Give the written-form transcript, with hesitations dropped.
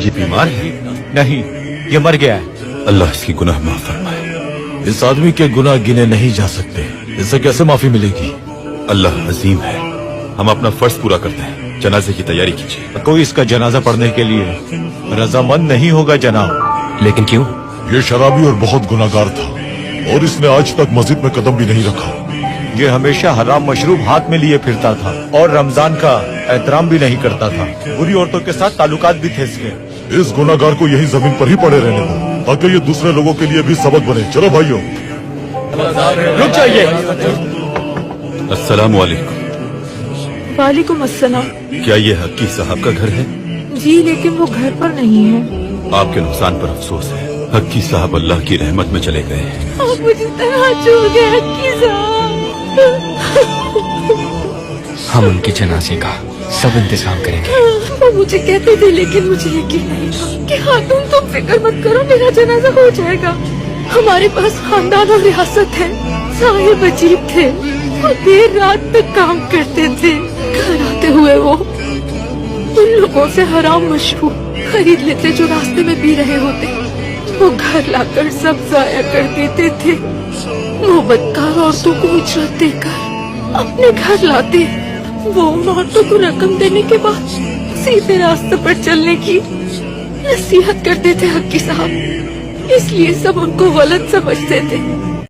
ये बीमार है? नहीं, ये मर गया है। अल्लाह इसकी गुनाह माफ फरमाए। इस आदमी के गुनाह गिने नहीं जा सकते, इससे कैसे माफी मिलेगी? अल्लाह अजीम है, हम अपना फर्ज पूरा करते हैं। जनाजे की तैयारी कीजिए। कोई इसका जनाजा पढ़ने के लिए रजामंद नहीं होगा जनाब। लेकिन क्यों? ये शराबी और बहुत गुनाहगार था और इसने आज तक मस्जिद में कदम भी नहीं रखा। ये हमेशा हराम मशरूब हाथ में लिए फिरता था और रमजान का एहतराम भी नहीं करता था। बुरी औरतों के साथ ताल्लुकात भी थे इसके। इस गुनाहगार को यही जमीन पर ही पड़े रहने दो ताकि ये दूसरे लोगों के लिए भी सबक बने। चलो भाइयों, रुक जाइए। अस्सलाम वालेकुम। वालेकुम अस्सलाम। क्या ये हक्की साहब का घर है? जी लेकिन वो घर पर नहीं है। आपके नुकसान पर अफसोस है। हक्की साहब अल्लाह की रहमत में चले गए हैं। आप मुझे तरह छोड़ गए हक्की साहब। हम उनके जनाजे का सब इंतजाम करेंगे। वो मुझे कहते थे लेकिन मुझे यकीन नहीं था कि खातून तुम फिक्र मत करो, मेरा जनाजा हो जाएगा। हमारे पास खानदान और रियासत है। साहिब अजीब थे, वो देर रात तक काम करते थे। घर आते हुए वो उन लोगों से हराम मशरूब खरीद लेते जो रास्ते में पी रहे होते। वो घर लाकर सब जाया कर देते थे। वो बदकार औरतों को उजरत देकर अपने घर लाते। वो उन औरतों को रकम देने के बाद सीधे रास्ते पर चलने की नसीहत करते थे हक्की साहब। इसलिए सब उनको गलत समझते थे।